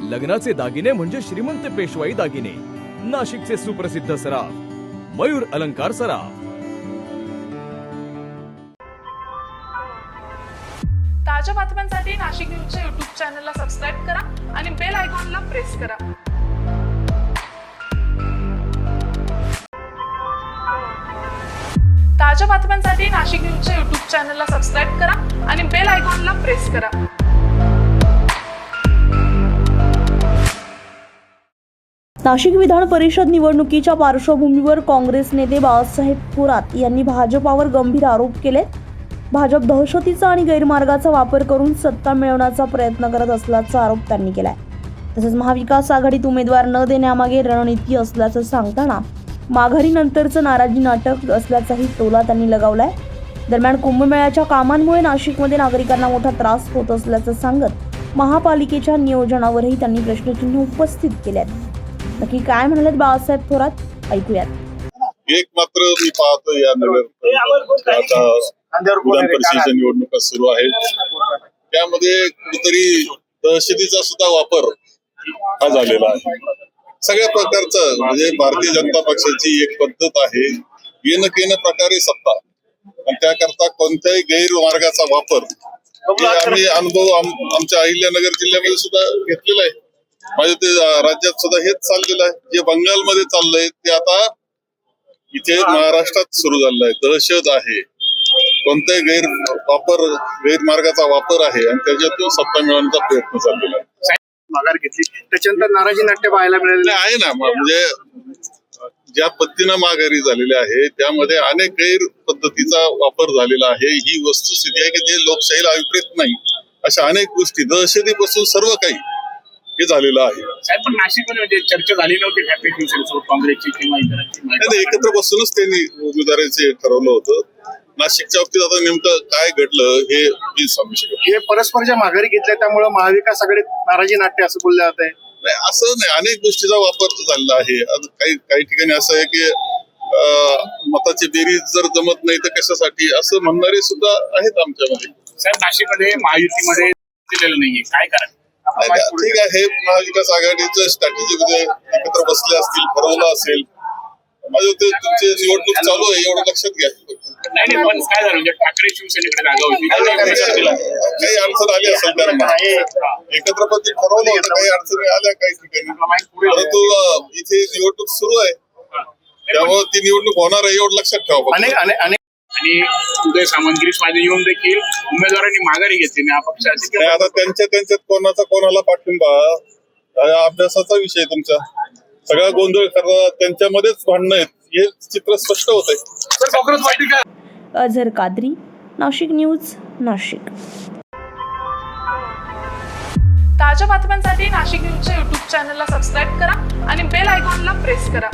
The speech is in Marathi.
लग्नाचे दागिने म्हणजे श्रीमंत पेशवाई दागिने, नाशिकचे सुप्रसिद्ध सराफ मयूर अलंकार सराफ। ताज्या बातम्यांसाठी नाशिक न्यूजच्या YouTube चॅनलला सबस्क्राईब करा आणि बेल आयकॉनला प्रेस करा। ताज्या बातम्यांसाठी नाशिक न्यूजच्या YouTube चॅनलला सबस्क्राईब करा आणि बेल आयकॉनला प्रेस करा। नाशिक विधान परिषद निवडणुकीच्या पार्श्वभूमीवर काँग्रेस नेते बाळासाहेब थोरात यांनी भाजपावर गंभीर आरोप केले। भाजप दहशतीचा आणि गैरमार्गाचा वापर करून सत्ता मिळवण्याचा प्रयत्न करत असल्याचा आरोप त्यांनी केलाय। तसेच महाविकास आघाडीत उमेदवार न देण्यामागे रणनीती असल्याचं सांगताना माघारीनंतरचं नाराजी नाटक असल्याचाही टोला त्यांनी लगावलाय। दरम्यान कुंभमेळ्याच्या कामांमुळे नाशिकमध्ये नागरिकांना मोठा त्रास होत असल्याचं सांगत महापालिकेच्या नियोजनावरही त्यांनी प्रश्नचिन्ह उपस्थित केले आहेत। नक्की काय म्हणालेत बाळासाहेब थोरात, ऐकूयात। एक मात्र मी पाहतो या नगर आता विधान परिषदेच्या निवडणुका सुरू आहेत, त्यामध्ये कुठेतरी दहशतीचा सुद्धा वापर हा झालेला आहे। सगळ्या प्रकारचा म्हणजे भारतीय जनता पक्षाची एक पद्धत आहे, येणं केनं प्रकारे सत्ता, आणि त्याकरता कोणत्याही गैरमार्गाचा वापर आम्ही अनुभव आमच्या अहिल्यानगर जिल्ह्यामध्ये सुद्धा घेतलेला आहे। माझ्या ते राज्यात सुद्धा हेच चाललेलं आहे। जे बंगालमध्ये चाललंय ते आता इथे महाराष्ट्रात सुरू झालेलं आहे। दहशत आहे, कोणत्याही गैरमार्गाचा वापर आहे आणि त्याच्यातून सत्ता मिळवण्याचा प्रयत्न चाललेला आहे। माघार घेतली, त्याच्यानंतर नाराजी नाट्य पाहायला मिळालेलं आहे ना। म्हणजे ज्या पद्धतीनं माघारी झालेले आहे त्यामध्ये अनेक गैर पद्धतीचा वापर झालेला आहे। ही वस्तुस्थिती आहे की जे लोकशाहीला अभिप्रेत नाही, अशा अनेक गोष्टी दहशतीपासून सर्व काही हे झालेलं आहे। साहेब, पण नाशिकमध्ये चर्चा झाली नव्हती काँग्रेसची किंवा इतरांची? एकत्र बसूनच त्यांनी उमेदवाराचे ठरवलं होतं। नाशिकच्या बाबतीत आता नेमकं काय घडलं हे मी सांगू शकतो। हे परस्परच्या माघारी घेतल्या त्यामुळे महाविकास आघाडीत नाराजी नाट्य असं बोललं जात आहे। नाही, असं नाही, अनेक गोष्टीचा वापर झालेला आहे। काही ठिकाणी असं आहे की मताची बेरीज जर जमत नाही तर कशासाठी असं म्हणणारे सुद्धा आहेत आमच्यामध्ये। साहेब, नाशिकमध्ये महायुतीमध्ये दिलेलं नाहीये, काय कारण? ठीक आहे, महाविकास आघाडीचं स्ट्रॅटेजी मध्ये एकत्र बसले असतील, ठरवलं असेल। माझं ते तुमचे निवडणूक चालू आहे एवढं लक्षात घ्या। नाही, पण काय झालं म्हणजे ठाकरे शिवसेनेकडे जागा होती, काही अडचण आली असेल त्यांना, एकत्र पण ते ठरवलं होतं, काही अडचणी आल्या काही ठिकाणी, परंतु इथे निवडणूक सुरू आहे त्यामुळे ती निवडणूक होणार आहे एवढं लक्षात ठेवा। आणि उदय सामंत, गिरीश महाजन येऊन देखील उमेदवारांनी माघारी घेतली नाही अपक्षाची। आता त्यांच्यात कोणाचा कोणाला पाठिंबा अभ्यासाचा विषय तुमचा सगळा गोंधळ करतात, त्यांच्यामध्येच भांडणं आहेत हे चित्र स्पष्ट होत आहे। अझर कादरी, नाशिक न्यूज, नाशिक। ताज्या बातम्यांसाठी नाशिक न्यूजच्या YouTube चॅनलला सबस्क्राईब करा आणि बेल आयकॉनला प्रेस करा।